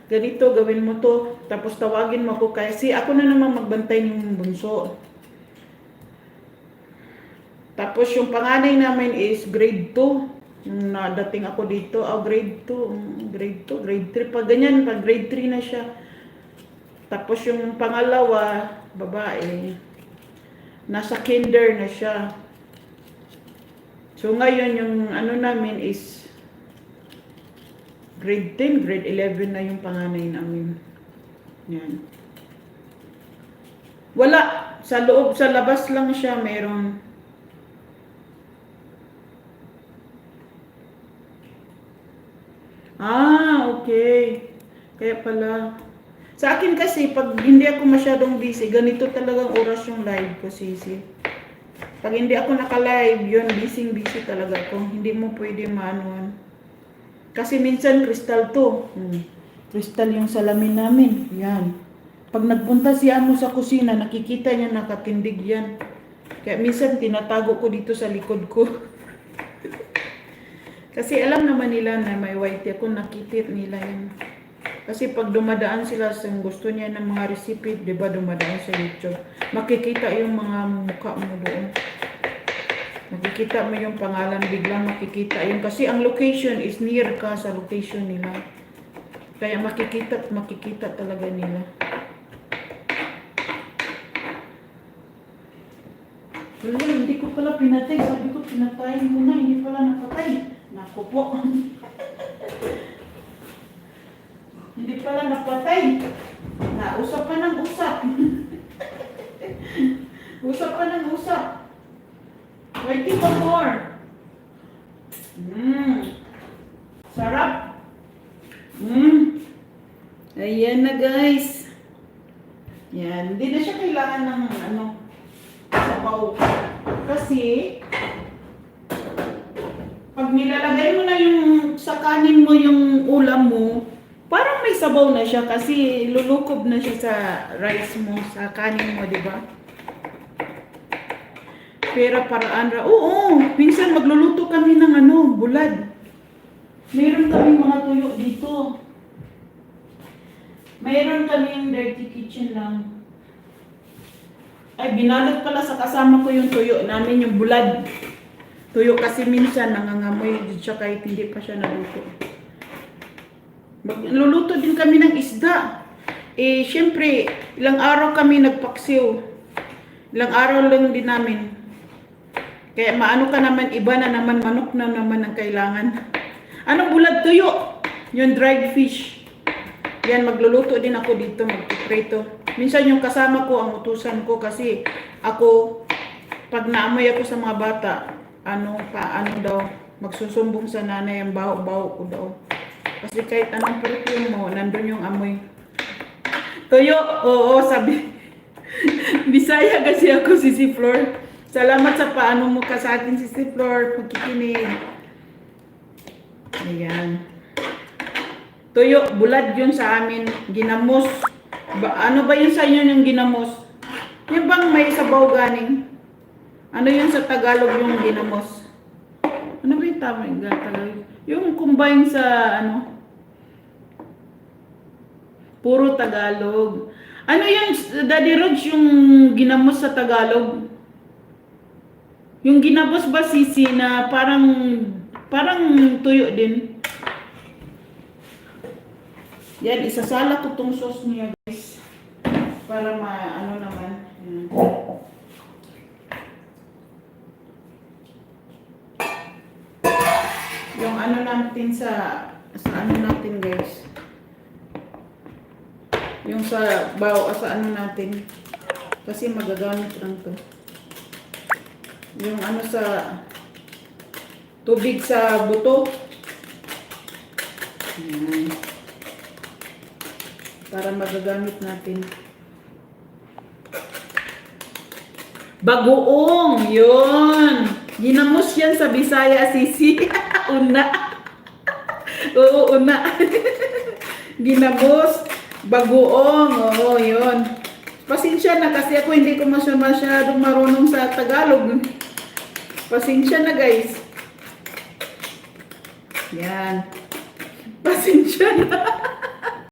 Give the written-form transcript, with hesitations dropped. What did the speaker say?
ganito, gawin mo to, tapos tawagin mo ako kasi ako na naman magbantay ng bunso. Tapos yung panganay namin is grade 2. Yung nadating ako dito, grade 2, grade 3, pag ganyan, pag grade 3 na siya. Tapos yung pangalawa, babae, nasa kinder na siya. So ngayon yung ano namin is grade 10, grade 11 na yung panganay namin. Yan. Wala. Sa loob, sa labas lang siya meron. Okay. Kaya pala. Sa akin kasi, pag hindi ako masyadong busy, ganito talagang oras yung live ko, Sisi. Pag hindi ako naka-live, yun, busy talaga ako. Hindi mo pwede maanuan. Kasi minsan, kristal to. Kristal yung salamin namin. Yan. Pag nagpunta si Amo sa kusina, nakikita niya nakatindig yan. Kaya minsan, tinatago ko dito sa likod ko. Kasi alam naman nila na may white ako, nakikita nila yan. Kasi pag dumadaan sila sa gusto niya ng mga recipe, di ba dumadaan sa YouTube, makikita yung mga mukha mo doon. Makikita mo yung pangalan, biglang makikita yun. Kasi ang location is near ka sa location nila. Kaya makikita talaga nila. Wala, hindi ko pala pinatay. Sabi ko, pinatayin mo na, hindi pala napatay. Naku po. Hindi pala napatay. Usap pa ng usap. Usap pa ng usap. Waiting for more. Sarap. Ayan na guys. Yan. Hindi na siya kailangan ng sabaw. Kasi pag nilalagay mo na yung sa kanin mo yung ulam mo, parang may sabaw na siya kasi lulukob na siya sa rice mo, sa kanin mo, di ba? Pero paraan oo, minsan magluluto kami ng bulad. Meron kami mga tuyo dito. Meron kami yung dirty kitchen lang. Ay, binalot pala sa kasama ko yung tuyo namin, yung bulad. Tuyo kasi minsan nangangamoy siya kahit hindi pa siya naluto. Luluto din kami ng isda. Siyempre, ilang araw kami nagpaksiw. Ilang araw lang din namin. Kaya maano ka naman, iba na naman, manok na naman ang kailangan. Anong bulad tuyo? Yung dried fish. Yan, magluluto din ako dito, magpiprito. Minsan yung kasama ko, ang utusan ko kasi ako, pag naamoy ako sa mga bata, daw, magsusumbong sa nanay ang baho-baho ko daw. Kasi kahit anong perfume mo, nandun yung amoy. Tuyo, oo, sabi. Bisaya kasi ako, Sisi Flor. Salamat sa paano mo ka sa atin, Sisi Flor, pagkikinig. Ayan. Tuyo, bulad yun sa amin. Ginamos. Ano ba yun sa inyo yung ginamos? Yung bang may sabaw ganing? Ano yun sa Tagalog yung ginamos? Ano ba yung tama yung Tagalog? Yung combine sa puro Tagalog. Ano yung Daddy Roach yung ginamos sa Tagalog? Yung ginamos ba Sisi na parang tuyo din? Yan, isasala ko tong sauce niya guys. Para naman. Yung natin sa natin guys. Yung sa sa natin. Kasi magagamit lang to. Yung sa tubig sa buto. Ayan. Para magagamit natin. Bagoong! Yun! Ginamos yan sa Bisaya, Sisi. Una. Oo, una. Ginamos. Bagoong. Oo, yun. Pasensya na kasi ako hindi ko masyadong marunong sa Tagalog. Pasensya na guys. Yan. Pasensya na.